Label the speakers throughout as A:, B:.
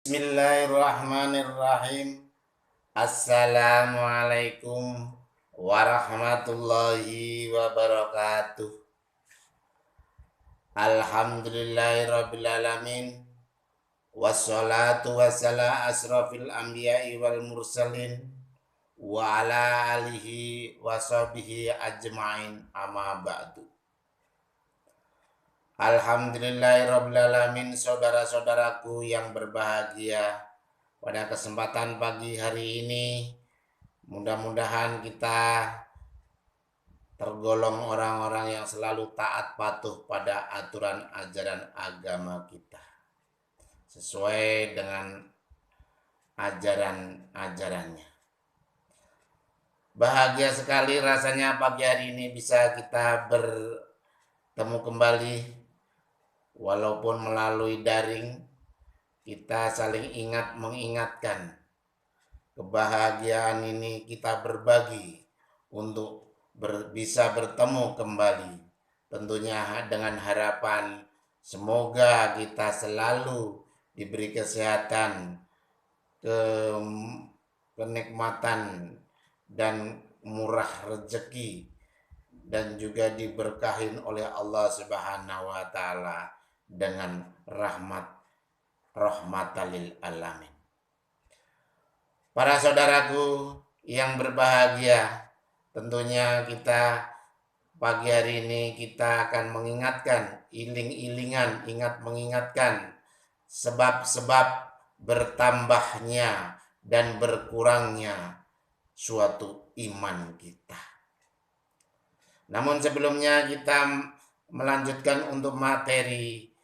A: Bismillahirrahmanirrahim. Assalamualaikum warahmatullahi wabarakatuh. Alhamdulillahirrabbilalamin. Wassalatu wassalamu asrafil anbiya'i wal mursalin wa ala alihi wa sahbihi ajma'in amma ba'du. Alhamdulillahirrabbilalamin, saudara-saudaraku yang berbahagia. Pada kesempatan pagi hari ini, mudah-mudahan kita tergolong orang-orang yang selalu taat patuh pada aturan ajaran agama kita, sesuai dengan ajaran-ajarannya. Bahagia sekali rasanya pagi hari ini bisa kita bertemu kembali, walaupun melalui daring. Kita saling mengingatkan kebahagiaan ini kita berbagi untuk bisa bertemu kembali. Tentunya dengan harapan semoga kita selalu diberi kesehatan, kenikmatan dan murah rezeki, dan juga diberkahin oleh Allah Subhanahu wa Ta'ala dengan rahmatalil alamin. Para saudaraku yang berbahagia, tentunya kita pagi hari ini kita akan mengingatkan, mengingatkan sebab-sebab bertambahnya dan berkurangnya suatu iman kita. Namun sebelumnya kita melanjutkan untuk materi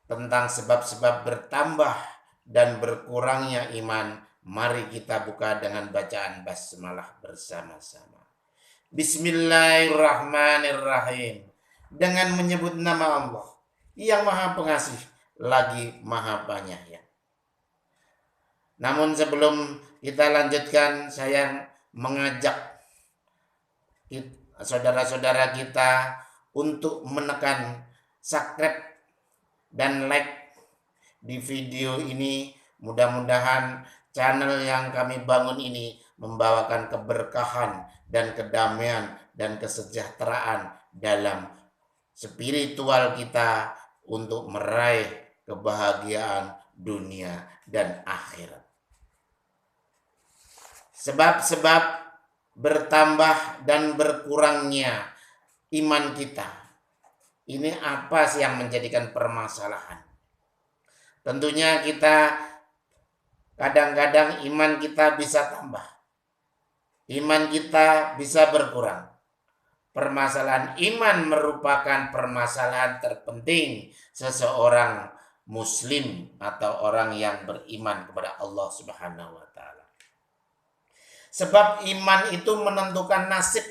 A: tentang sebab-sebab bertambah dan berkurangnya iman. Mari kita buka dengan bacaan basmalah bersama-sama. Bismillahirrahmanirrahim. Dengan menyebut nama Allah yang Maha Pengasih lagi Maha Penyayang. Namun sebelum kita lanjutkan, saya mengajak saudara-saudara kita untuk menekan subscribe dan like di video ini. Mudah-mudahan channel yang kami bangun ini membawakan keberkahan dan kedamaian dan kesejahteraan dalam spiritual kita untuk meraih kebahagiaan dunia dan akhirat. Sebab-sebab bertambah dan berkurangnya iman kita, ini apa sih yang menjadikan permasalahan? Tentunya kita kadang-kadang iman kita bisa tambah, iman kita bisa berkurang. Permasalahan iman merupakan permasalahan terpenting seseorang muslim atau orang yang beriman kepada Allah Subhanahu wa Ta'ala. Sebab iman itu menentukan nasib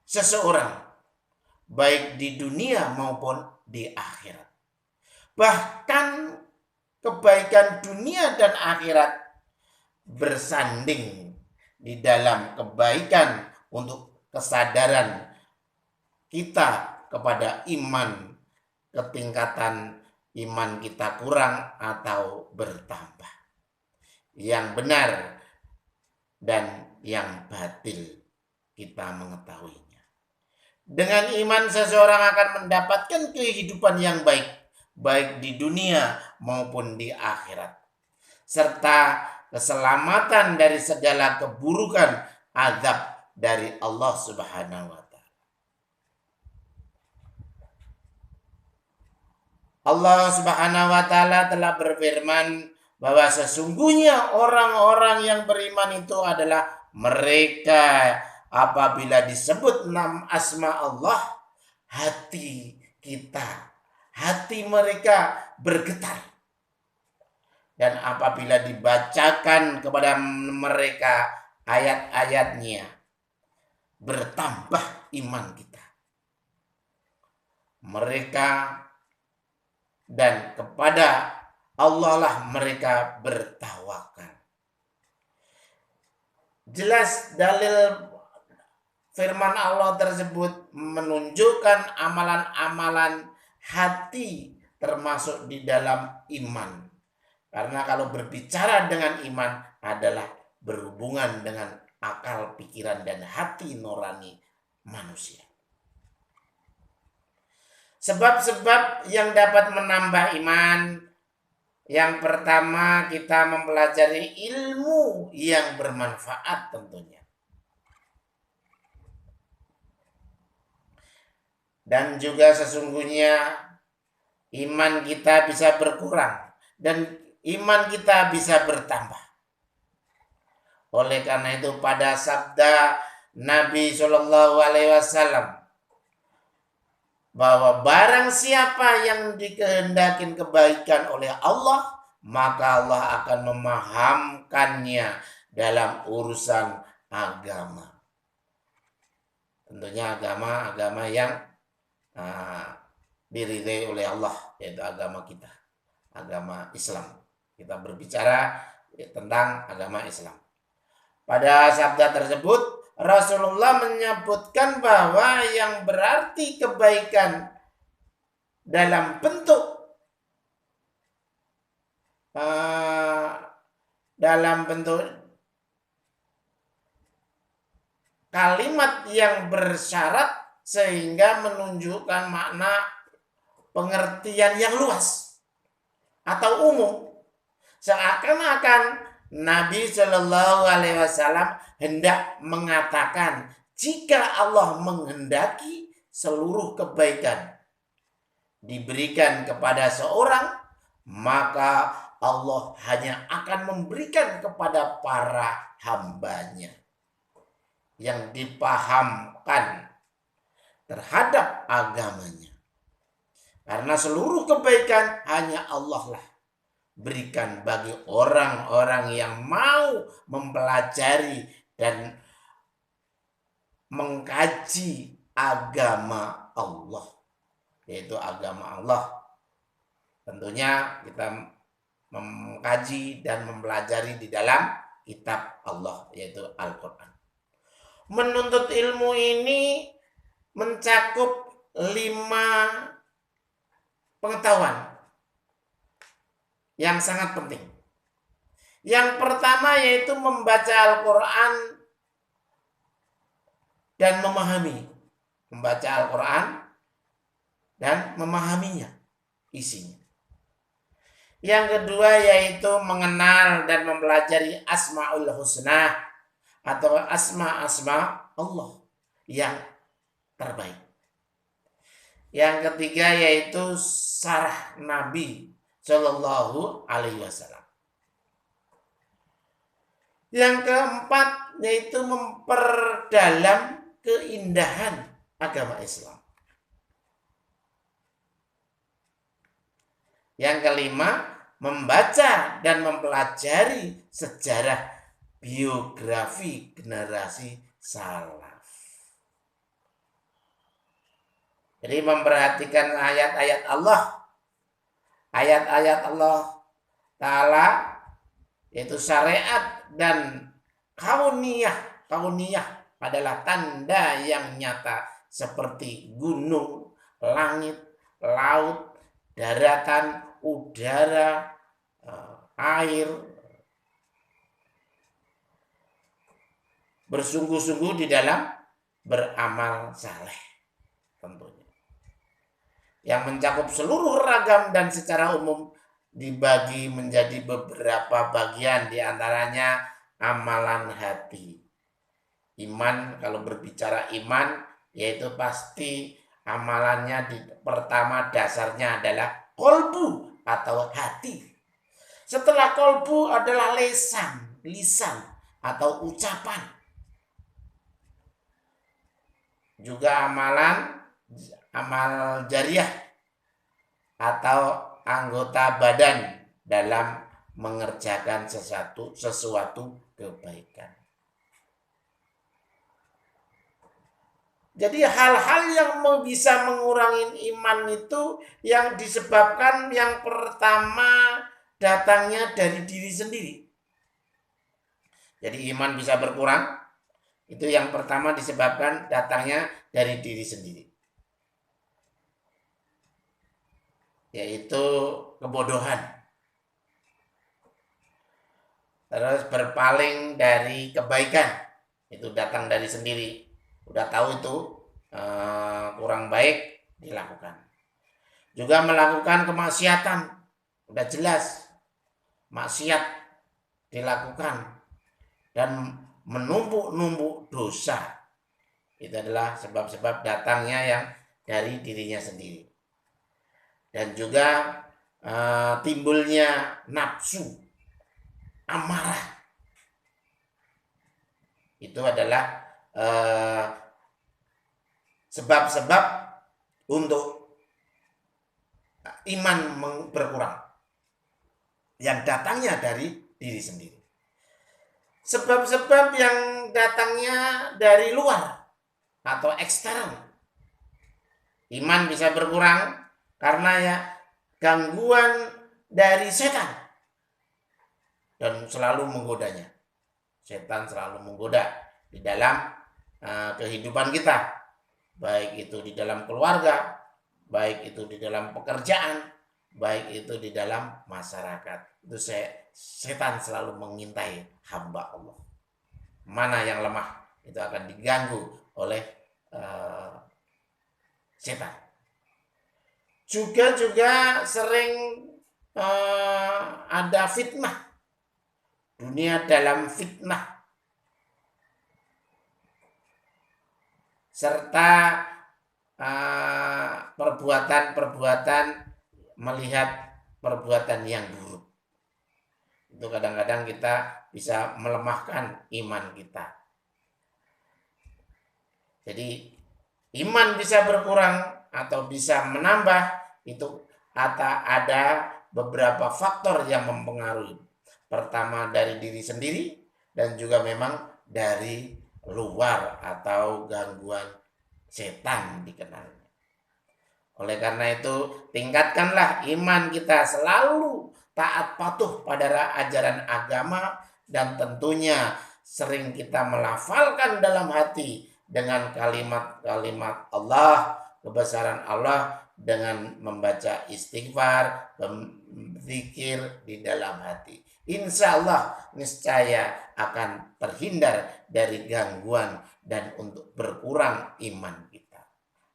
A: seseorang, baik di dunia maupun di akhirat. Bahkan kebaikan dunia dan akhirat bersanding di dalam kebaikan untuk kesadaran kita kepada iman, ketingkatan iman kita kurang atau bertambah, yang benar dan yang batil kita mengetahui. Dengan iman seseorang akan mendapatkan kehidupan yang baik di dunia maupun di akhirat, serta keselamatan dari segala keburukan azab dari Allah Subhanahu wa Ta'ala. Allah Subhanahu wa Ta'ala telah berfirman bahwa sesungguhnya orang-orang yang beriman itu adalah mereka apabila disebut nama asma Allah, hati mereka bergetar. Dan apabila dibacakan kepada mereka ayat-ayatnya, bertambah iman kita. Mereka dan kepada Allah lah mereka bertawakal. Jelas dalil firman Allah tersebut menunjukkan amalan-amalan hati termasuk di dalam iman. Karena kalau berbicara dengan iman adalah berhubungan dengan akal, pikiran, dan hati nurani manusia. Sebab-sebab yang dapat menambah iman, yang pertama kita mempelajari ilmu yang bermanfaat tentunya. Dan juga sesungguhnya iman kita bisa berkurang dan iman kita bisa bertambah. Oleh karena itu pada sabda Nabi Shallallahu Alaihi Wasallam bahwa barang siapa yang dikehendakin kebaikan oleh Allah, maka Allah akan memahamkannya dalam urusan agama. Tentunya agama yang diridhai oleh Allah, yaitu agama kita, agama Islam. Kita berbicara tentang agama Islam. Pada sabda tersebut Rasulullah menyebutkan bahwa yang berarti kebaikan dalam bentuk kalimat yang bersyarat sehingga menunjukkan makna pengertian yang luas atau umum, seakan-akan Nabi Shallallahu Alaihi Wasallam hendak mengatakan jika Allah menghendaki seluruh kebaikan diberikan kepada seorang, maka Allah hanya akan memberikan kepada para hambanya yang dipahamkan terhadap agamanya. Karena seluruh kebaikan hanya Allah lah berikan bagi orang-orang yang mau mempelajari dan mengkaji agama Allah, yaitu agama Allah. Tentunya kita mengkaji dan mempelajari di dalam kitab Allah, yaitu Al-Quran. Menuntut ilmu ini mencakup 5 pengetahuan yang sangat penting. Yang pertama yaitu membaca Al-Quran dan memahami. Membaca Al-Quran dan memahaminya, isinya. Yang kedua yaitu mengenal dan mempelajari Asmaul Husna atau asma-asma Allah yang terbaik. Yang ketiga yaitu sarah Nabi Shallallahu Alaihi Wasallam. Yang keempat yaitu memperdalam keindahan agama Islam. Yang kelima, membaca dan mempelajari sejarah biografi generasi salaf. Jadi memperhatikan ayat-ayat Allah. Ayat-ayat Allah Ta'ala yaitu syariat dan kauniyah. Kauniyah adalah tanda yang nyata seperti gunung, langit, laut, daratan, udara, air. Bersungguh-sungguh di dalam beramal saleh tentunya. Yang mencakup seluruh ragam dan secara umum dibagi menjadi beberapa bagian, diantaranya amalan hati. Iman, kalau berbicara iman, yaitu pasti amalannya pertama dasarnya adalah kolbu atau hati. Setelah kolbu adalah lisan atau ucapan. Juga amal jariah atau anggota badan dalam mengerjakan sesuatu kebaikan. Jadi hal-hal yang bisa mengurangi iman itu yang disebabkan yang pertama datangnya dari diri sendiri. Jadi iman bisa berkurang, itu yang pertama disebabkan datangnya dari diri sendiri. Yaitu kebodohan. terus berpaling dari kebaikan, itu datang dari sendiri. Udah tahu itu kurang baik, dilakukan. Juga melakukan kemaksiatan, udah jelas maksiat dilakukan dan menumpuk-numpuk dosa. Itu adalah sebab-sebab datangnya yang dari dirinya sendiri. Dan juga timbulnya nafsu, amarah. Itu adalah sebab-sebab untuk iman berkurang yang datangnya dari diri sendiri. Sebab-sebab yang datangnya dari luar atau eksternal, iman bisa berkurang karena ya gangguan dari setan dan selalu menggodanya. Setan selalu menggoda di dalam kehidupan kita, baik itu di dalam keluarga, baik itu di dalam pekerjaan, baik itu di dalam masyarakat. Itu setan selalu mengintai hamba Allah. Mana yang lemah, itu akan diganggu oleh setan. Juga sering ada fitnah. Dunia dalam fitnah. Serta perbuatan-perbuatan melihat perbuatan yang buruk. Itu kadang-kadang kita bisa melemahkan iman kita. Jadi iman bisa berkurang atau bisa menambah, itu ada beberapa faktor yang mempengaruhi. Pertama dari diri sendiri dan juga memang dari luar atau gangguan setan dikenalnya. Oleh karena itu, tingkatkanlah iman kita, selalu taat patuh pada ajaran agama, dan tentunya sering kita melafalkan dalam hati dengan kalimat-kalimat Allah, kebesaran Allah, dengan membaca istighfar, berzikir di dalam hati. Insya Allah niscaya akan terhindar dari gangguan dan untuk berkurang iman kita.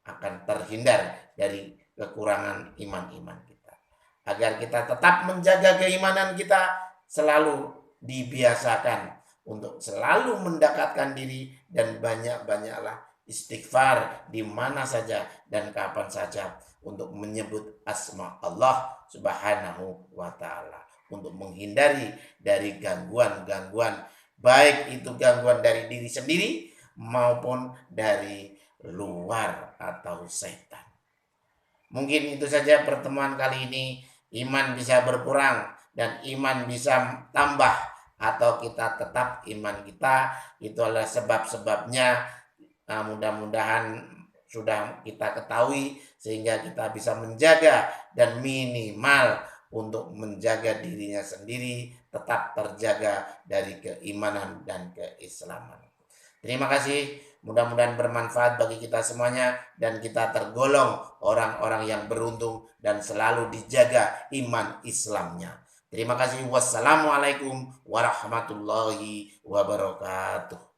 A: Akan terhindar dari kekurangan iman kita. Agar kita tetap menjaga keimanan kita, selalu dibiasakan untuk selalu mendekatkan diri dan banyak-banyaklah istighfar di mana saja dan kapan saja untuk menyebut asma Allah Subhanahu wa ta'ala, untuk menghindari dari gangguan-gangguan, baik itu gangguan dari diri sendiri maupun dari luar atau setan. Mungkin itu saja pertemuan kali ini. Iman bisa berkurang dan iman bisa tambah, atau kita tetap iman kita. Itu adalah sebab-sebabnya. Mudah-mudahan sudah kita ketahui sehingga kita bisa menjaga dan minimal untuk menjaga dirinya sendiri tetap terjaga dari keimanan dan keislaman. Terima kasih, mudah-mudahan bermanfaat bagi kita semuanya dan kita tergolong orang-orang yang beruntung dan selalu dijaga iman Islamnya. Terima kasih. Wassalamualaikum warahmatullahi wabarakatuh.